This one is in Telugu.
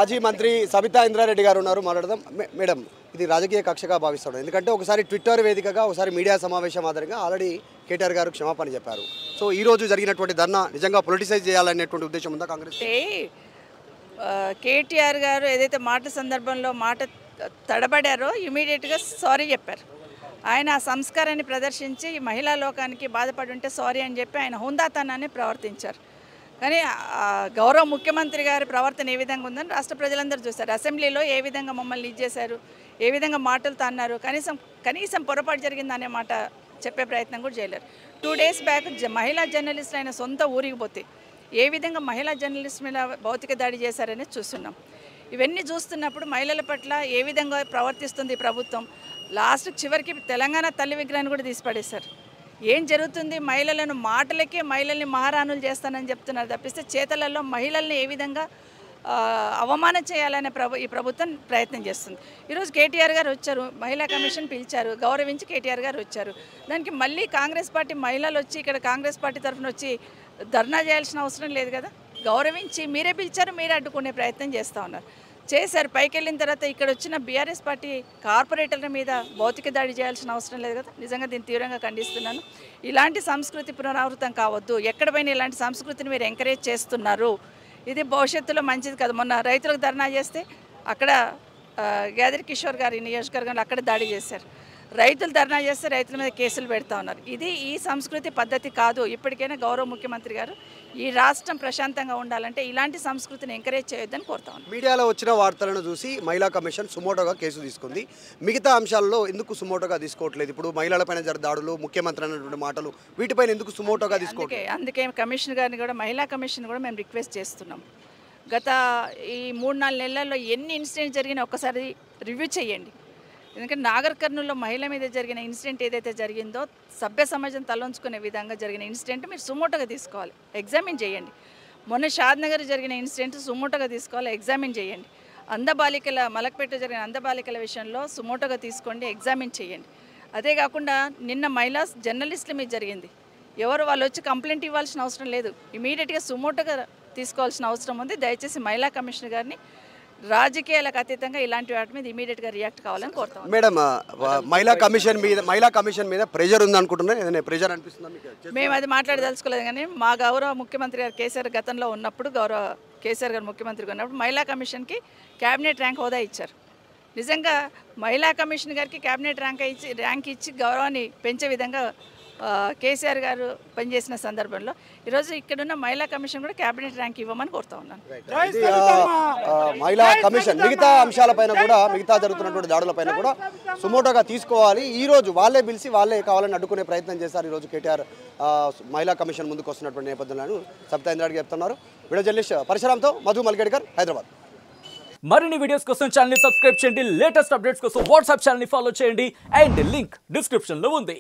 మాజీ మంత్రి సబితా ఇంద్రారెడ్డి గారు ఉన్నారు, మాట్లాడదాం. మేడం, ఇది రాజకీయ కక్షగా భావిస్తాడు. ఎందుకంటే ఒకసారి ట్విట్టర్ వేదికగా, ఒకసారి మీడియా సమావేశం ఆధారంగా ఆల్రెడీ కేటీఆర్ గారు క్షమాపణ చెప్పారు. సో ఈ రోజు జరిగినటువంటి ధర్నా నిజంగా పొలిటిసైజ్ చేయాలనేటువంటి ఉద్దేశం ఉందా కాంగ్రెస్? కేటీఆర్ గారు ఏదైతే మాట సందర్భంలో మాట తడబడారో ఇమీడియట్గా సారీ చెప్పారు. ఆయన ఆ సంస్కారాన్ని ప్రదర్శించి మహిళా లోకానికి బాధపడి ఉంటే సారీ అని చెప్పి ఆయన హుందాతనాన్ని ప్రవర్తించారు. కానీ గౌరవ ముఖ్యమంత్రి గారి ప్రవర్తన ఏ విధంగా ఉందని రాష్ట్ర ప్రజలందరూ చూస్తారు. అసెంబ్లీలో ఏ విధంగా మమ్మల్ని ఇచ్చేశారు, ఏ విధంగా మాటలు అన్నారు, కనీసం పొరపాటు జరిగిందనే మాట చెప్పే ప్రయత్నం కూడా చేయలేరు. 2 days బ్యాక్ మహిళా జర్నలిస్టులు ఆయన సొంత ఊరికి పోతే ఏ విధంగా మహిళా జర్నలిస్ట్ మీద భౌతిక దాడి చేశారని చూస్తున్నాం. ఇవన్నీ చూస్తున్నప్పుడు మహిళల పట్ల ఏ విధంగా ప్రవర్తిస్తుంది ప్రభుత్వం. చివరికి తెలంగాణ తల్లి విగ్రహాన్ని కూడా తీసిపడేశారు. ఏం జరుగుతుంది? మహిళలను మాటలకే మహిళల్ని మహారాణులు చేస్తానని చెప్తున్నారు తప్పిస్తే చేతలలో మహిళల్ని ఏ విధంగా అవమానం చేయాలనే ఈ ప్రభుత్వం ప్రయత్నం చేస్తుంది. ఈరోజు కేటీఆర్ గారు వచ్చారు, మహిళా కమిషన్ పిలిచారు, గౌరవించి కేటీఆర్ గారు వచ్చారు. దానికి మళ్ళీ కాంగ్రెస్ పార్టీ మహిళలు వచ్చి ఇక్కడ కాంగ్రెస్ పార్టీ తరఫున వచ్చి ధర్నా చేయాల్సిన అవసరం లేదు కదా. గౌరవించి మీరే పిలిచారు, మీరే అడ్డుకునే ప్రయత్నం చేస్తూ ఉన్నారు. చేశారు. పైకి వెళ్ళిన తర్వాత ఇక్కడ వచ్చిన బీఆర్ఎస్ పార్టీ కార్పొరేటర్ల మీద భౌతిక దాడి చేయాల్సిన అవసరం లేదు కదా. నిజంగా దీన్ని తీవ్రంగా ఖండిస్తున్నాను. ఇలాంటి సంస్కృతి పునరావృతం కావద్దు. ఎక్కడ పోయినా ఇలాంటి సంస్కృతిని మీరు ఎంకరేజ్ చేస్తున్నారు. ఇది భవిష్యత్తులో మంచిది కదా. మొన్న రైతులకు ధర్నా చేస్తే అక్కడ గ్యాదరి కిషోర్ గారి నియోజకవర్గంలో అక్కడ దాడి చేశారు. రైతులు ధర్నా చేస్తే రైతుల మీద కేసులు పెడతా ఉన్నారు. ఈ సంస్కృతి పద్ధతి కాదు. ఇప్పటికైనా గౌరవ ముఖ్యమంత్రి గారు ఈ రాష్ట్రం ప్రశాంతంగా ఉండాలంటే ఇలాంటి సంస్కృతిని ఎంకరేజ్ చేయొద్దని కోరుతా ఉన్నాను. మీడియాలో వచ్చిన వార్తలను చూసి మహిళా కమిషన్ సుమోటోగా కేసు తీసుకుంది. మిగతా అంశాల్లో ఎందుకు సుమోటోగా తీసుకోవట్లేదు? ఇప్పుడు మహిళలపైన జరిగే దాడులు, ముఖ్యమంత్రి అన్నటువంటి మాటలు, వీటిపైన ఎందుకు సుమోటోగా తీసుకోవట్లేదు? అందుకే కమిషన్ గారిని కూడా, మహిళా కమిషన్ కూడా మేము రిక్వెస్ట్ చేస్తున్నాం. గత ఈ 3-4 నెలల్లో ఎన్ని ఇన్సిడెంట్స్ జరిగినా ఒక్కసారి రివ్యూ చేయండి. ఎందుకంటే నాగర్ కర్నూల్లో మహిళ మీద జరిగిన ఇన్సిడెంట్ ఏదైతే జరిగిందో సభ్య సమాజం తలొంచుకునే విధంగా జరిగిన ఇన్సిడెంట్ మీరు సుమోటోగా తీసుకోవాలి, ఎగ్జామిన్ చేయండి. మొన్న షాద్నగర్ జరిగిన ఇన్సిడెంట్ సుమోటోగా తీసుకోవాలి, ఎగ్జామిన్ చేయండి. అందబాలికల మలక్పేట జరిగిన అందబాలికల విషయంలో సుమోటోగా తీసుకోండి, ఎగ్జామిన్ చేయండి. అదే కాకుండా నిన్న మహిళా జర్నలిస్టుల మీద జరిగింది. వాళ్ళు వచ్చి కంప్లైంట్ ఇవ్వాల్సిన అవసరం లేదు, ఇమీడియట్గా సుమోటోగా తీసుకోవాల్సిన అవసరం ఉంది. దయచేసి మహిళా కమిషనర్ గారిని రాజకీయాలకు అతీతంగా ఇలాంటి వాటి మీద ఇమీడియట్గా రియాక్ట్ కావాలని కోరుతాం. మేడం, మహిళా కమిషన్ మీద ప్రెజర్ ఉంది అనుకుంటున్నాను. ఏదైనా ప్రెజర్ అనిపిస్తుందా మీకు? మేము అది మాట్లాడదలుచుకోలేదు. కానీ మా గౌరవ ముఖ్యమంత్రి గారు కేసీఆర్ గతంలో ఉన్నప్పుడు, గౌరవ కేసీఆర్ గారు ముఖ్యమంత్రిగా ఉన్నప్పుడు మహిళా కమిషన్కి క్యాబినెట్ ర్యాంక్ హోదా ఇచ్చారు. నిజంగా మహిళా కమిషన్ గారికి క్యాబినెట్ ర్యాంక్ ఇచ్చి గౌరవాన్ని పెంచే విధంగా కేసీఆర్ గారు పనిచేసిన సందర్భంలో ఈరోజు ఇక్కడున్న మహిళా కమిషన్ కూడా క్యాబినెట్ ర్యాంక్ ఇవ్వమని కోరుతా ఉన్నాను. మహిళా కమిషన్ మిగతా అంశాలపైన కూడా, మిగతా జరుగుతున్నటువంటి దాడులపైన కూడా సుమోటోగా తీసుకోవాలి. ఈ రోజు వాళ్ళే పిలిచి వాళ్ళే కావాలని అడ్డుకునే ప్రయత్నం చేశారు. ఈరోజు కేటీఆర్ మహిళా కమిషన్ ముందుకు వస్తున్నటువంటి నేపథ్యంలో సబితా ఇంద్రారెడ్డి చెప్తున్నారు. Video journalist పరశురామ్తో Madhu Malkedkar, Hyderabad. మరిన్ని వీడియోస్ కోసం ఛానల్ ని సబ్స్క్రైబ్ చేయండి. లేటెస్ట్ అప్డేట్స్ కోసం వాట్సాప్ ఛానల్ ని ఫాలో చేయండి. అండ్ లింక్ డిస్క్రిప్షన్ లో ఉంది.